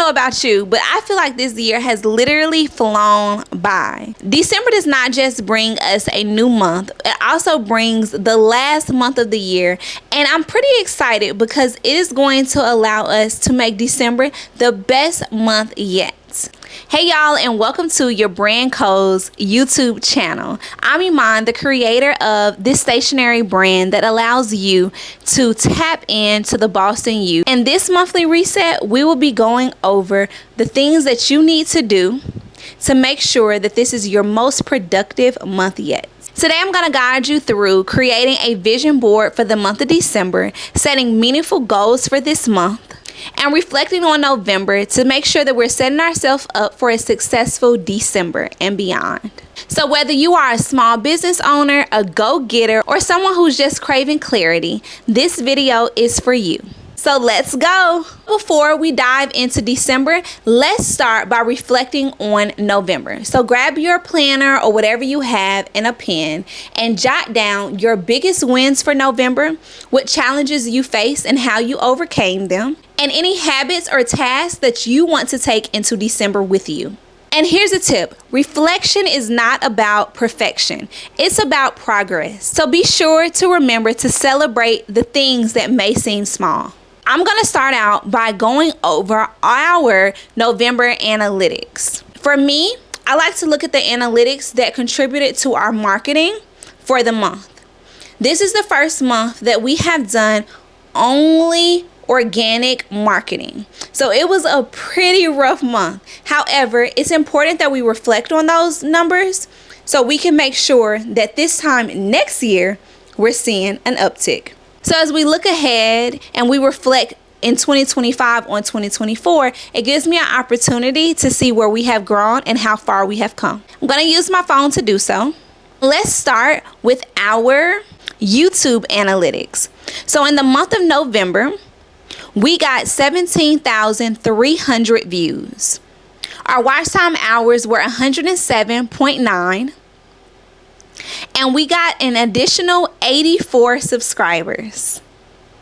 know about you, but I feel like this year has literally flown by. December does not just bring us a new month, it also brings the last month of the year. And I'm pretty excited because it is going to allow us to make December the best month yet. Hey y'all, and welcome to your Brand Co's YouTube channel. I'm Iman, the creator of this stationery brand that allows you to tap into the boss in you. And this monthly reset, we will be going over the things that you need to do to make sure that this is your most productive month yet. Today, I'm going to guide you through creating a vision board for the month of December, setting meaningful goals for this month, and reflecting on November to make sure that we're setting ourselves up for a successful December and beyond. So whether you are a small business owner, a go-getter, or someone who's just craving clarity, this video is for you. So let's go. Before we dive into December, let's start by reflecting on November. So grab your planner or whatever you have and a pen and jot down your biggest wins for November, what challenges you faced and how you overcame them, and any habits or tasks that you want to take into December with you. And here's a tip. Reflection is not about perfection. It's about progress. So be sure to remember to celebrate the things that may seem small. I'm going to start out by going over our November analytics. For me, I like to look at the analytics that contributed to our marketing for the month. This is the first month that we have done only organic marketing. So it was a pretty rough month. However, it's important that we reflect on those numbers so we can make sure that this time next year, we're seeing an uptick. So as we look ahead and we reflect in 2025 on 2024, it gives me an opportunity to see where we have grown and how far we have come. I'm going to use my phone to do so. Let's start with our YouTube analytics. So in the month of November, we got 17,300 views. Our watch time hours were 107.9. And we got an additional 84 subscribers.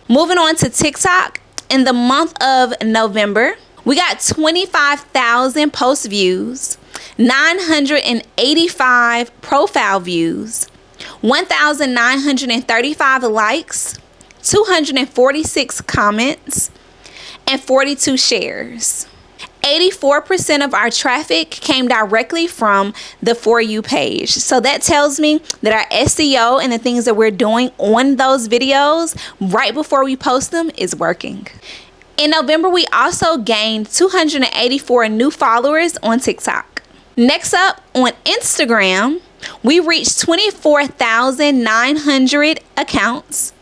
Moving on to TikTok, in the month of November, we got 25,000 post views, 985 profile views, 1,935 likes, 246 comments, and 42 shares. 84% of our traffic came directly from the For You page. So that tells me that our SEO and the things that we're doing on those videos right before we post them is working. In November, we also gained 284 new followers on TikTok. Next up, on Instagram, we reached 24,900 accounts.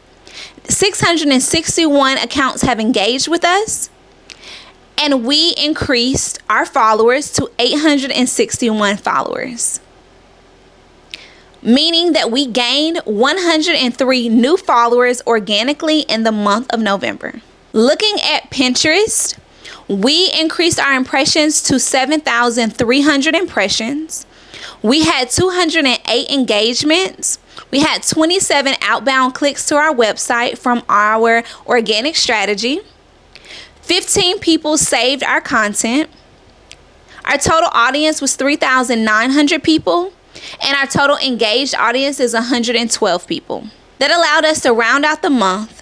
661 accounts have engaged with us. And we increased our followers to 861 followers, meaning that we gained 103 new followers organically in the month of November. Looking at Pinterest, we increased our impressions to 7,300 impressions. We had 208 engagements. We had 27 outbound clicks to our website from our organic strategy. 15 people saved our content. Our total audience was 3,900 people, and our total engaged audience is 112 people. That allowed us to round out the month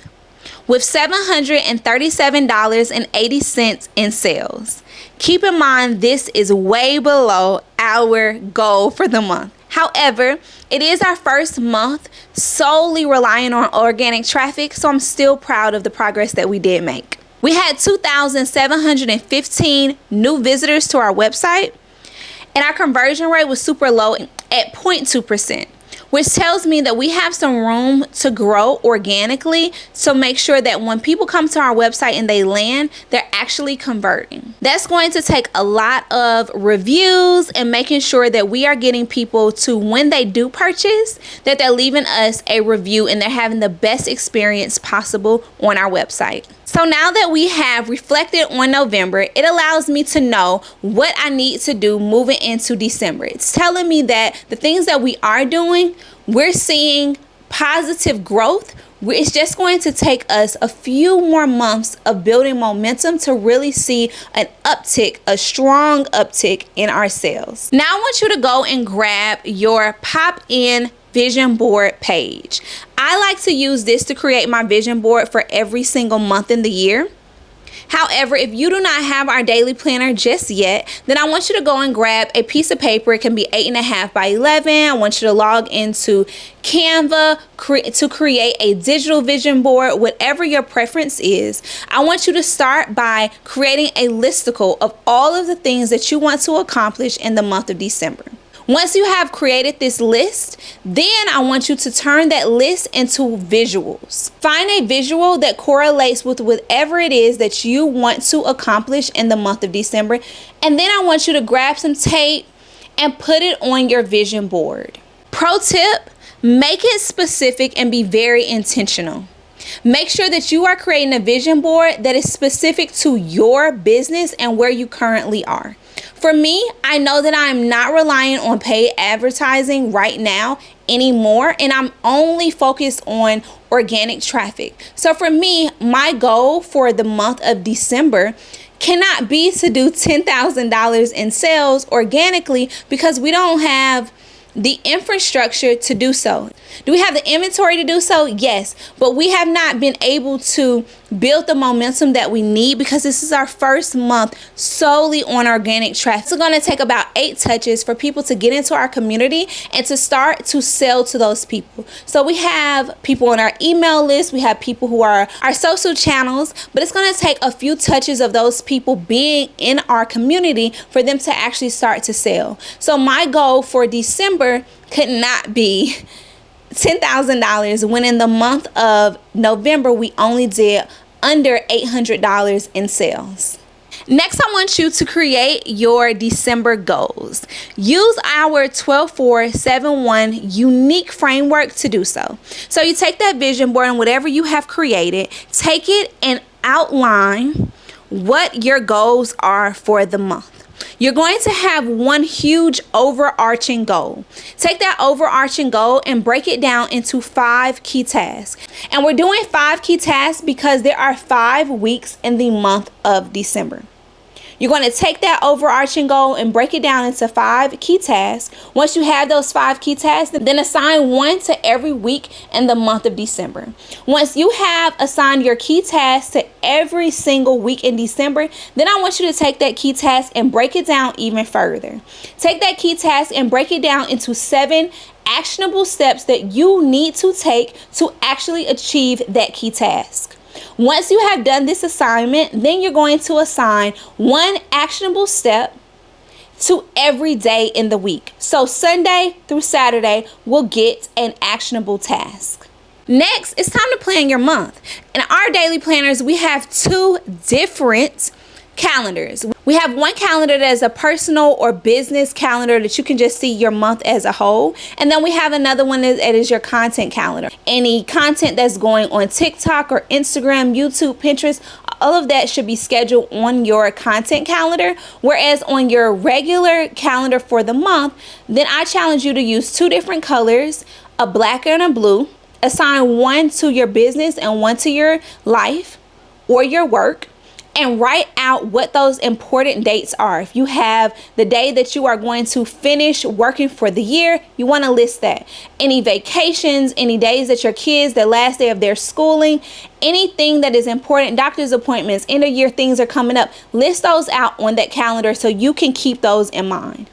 with $737.80 in sales. Keep in mind, this is way below our goal for the month. However, it is our first month solely relying on organic traffic, so I'm still proud of the progress that we did make. We had 2,715 new visitors to our website, and our conversion rate was super low at 0.2%, which tells me that we have some room to grow organically. So make sure that when people come to our website and they land, they're actually converting. That's going to take a lot of reviews and making sure that we are getting people to, when they do purchase, that they're leaving us a review and they're having the best experience possible on our website. So now that we have reflected on November, it allows me to know what I need to do moving into December. It's telling me that the things that we are doing, we're seeing positive growth It's just going to take us a few more months of building momentum to really see an uptick, a strong uptick in our sales. Now I want you to go and grab your pop-in vision board page. I like to use this to create my vision board for every single month in the year. However, if you do not have our daily planner just yet, then I want you to go and grab a piece of paper. It can be 8.5 by 11. I want you to log into Canva to create a digital vision board, whatever your preference is. I want you to start by creating a listicle of all of the things that you want to accomplish in the month of December. Once you have created this list, then I want you to turn that list into visuals. Find a visual that correlates with whatever it is that you want to accomplish in the month of December. And then I want you to grab some tape and put it on your vision board. Pro tip, make it specific and be very intentional. Make sure that you are creating a vision board that is specific to your business and where you currently are. For me, I know that I'm not relying on paid advertising right now anymore, and I'm only focused on organic traffic. So for me, my goal for the month of December cannot be to do $10,000 in sales organically because we don't have the infrastructure to do so. Do we have the inventory to do so? Yes, but we have not been able to build the momentum that we need because this is our first month solely on organic traffic. It's going to take about 8 touches for people to get into our community and to start to sell to those people. So we have people on our email list, we have people who are our social channels, but it's going to take a few touches of those people being in our community for them to actually start to sell. So my goal for December could not be $10,000 when in the month of November we only did under $800 in sales. Next, I want you to create your December goals. Use our 12-4-7-1 unique framework to do so. So you take that vision board and whatever you have created, take it and outline what your goals are for the month. You're going to have one huge overarching goal. Take that overarching goal and break it down into 5 key tasks. And we're doing 5 key tasks because there are 5 weeks in the month of December. You're going to take that overarching goal and break it down into 5 key tasks. Once you have those 5 key tasks, then assign one to every week in the month of December. Once you have assigned your key tasks to every single week in December, then I want you to take that key task and break it down even further. Take that key task and break it down into 7 actionable steps that you need to take to actually achieve that key task. Once you have done this assignment, then you're going to assign one actionable step to every day in the week. So Sunday through Saturday will get an actionable task. Next, it's time to plan your month. In our daily planners, we have 2 different calendars. We have one calendar that is a personal or business calendar that you can just see your month as a whole. And then we have another one that is your content calendar. Any content that's going on TikTok or Instagram, YouTube, Pinterest, all of that should be scheduled on your content calendar. Whereas on your regular calendar for the month, then I challenge you to use 2 different colors, a black and a blue. Assign one to your business and one to your life or your work. And write out what those important dates are. If you have the day that you are going to finish working for the year, you want to list that. Any vacations, any days that your kids, the last day of their schooling, anything that is important, doctor's appointments, end of year things are coming up, list those out on that calendar so you can keep those in mind.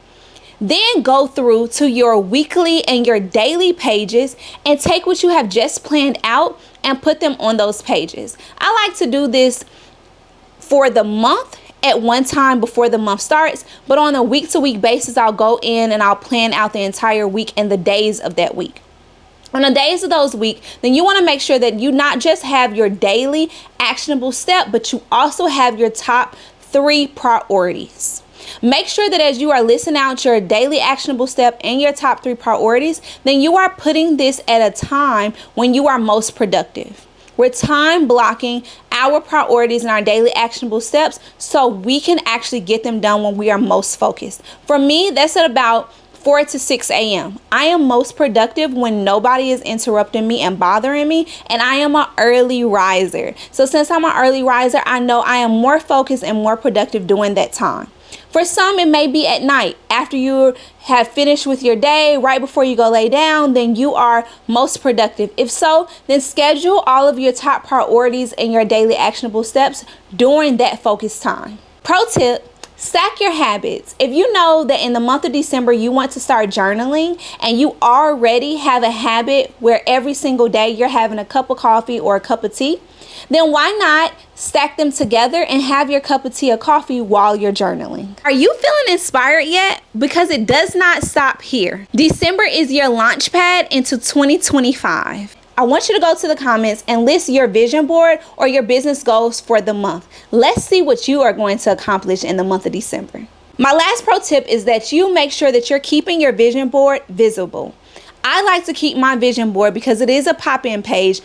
Then go through to your weekly and your daily pages and take what you have just planned out and put them on those pages. I like to do this for the month at one time before the month starts, but on a week-to-week basis, I'll go in and I'll plan out the entire week and the days of that week. On the days of those weeks, then you want to make sure that you not just have your daily actionable step, but you also have your top 3 priorities. Make sure that as you are listing out your daily actionable step and your top 3 priorities, then you are putting this at a time when you are most productive. We're time blocking our priorities and our daily actionable steps so we can actually get them done when we are most focused. For me, that's at about 4 to 6 a.m. I am most productive when nobody is interrupting me and bothering me, and I am an early riser. So since I'm an early riser, I know I am more focused and more productive during that time. For some, it may be at night after you have finished with your day, right before you go lay down, then you are most productive. If so, then schedule all of your top priorities and your daily actionable steps during that focused time. Pro tip: stack your habits. If you know that in the month of December you want to start journaling and you already have a habit where every single day you're having a cup of coffee or a cup of tea, then why not stack them together and have your cup of tea or coffee while you're journaling? Are you feeling inspired yet? Because it does not stop here. December is your launch pad into 2025. I want you to go to the comments and list your vision board or your business goals for the month. Let's see what you are going to accomplish in the month of December. My last pro tip is that you make sure that you're keeping your vision board visible. I like to keep my vision board because it is a pop-in page.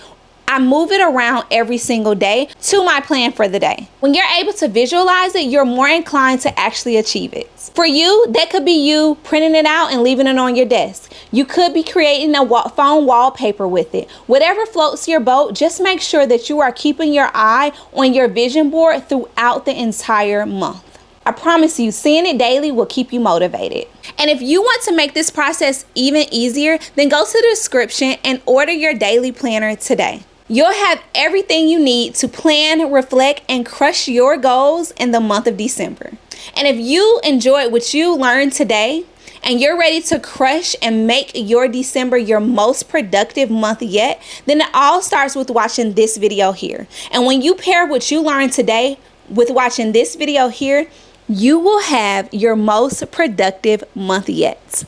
I move it around every single day to my plan for the day. When you're able to visualize it, you're more inclined to actually achieve it. For you, that could be you printing it out and leaving it on your desk. You could be creating a phone wallpaper with it. Whatever floats your boat, just make sure that you are keeping your eye on your vision board throughout the entire month. I promise you, seeing it daily will keep you motivated. And if you want to make this process even easier, then go to the description and order your daily planner today. You'll have everything you need to plan, reflect, and crush your goals in the month of December. And if you enjoyed what you learned today and you're ready to crush and make your December your most productive month yet, then it all starts with watching this video here. And when you pair what you learned today with watching this video here, you will have your most productive month yet.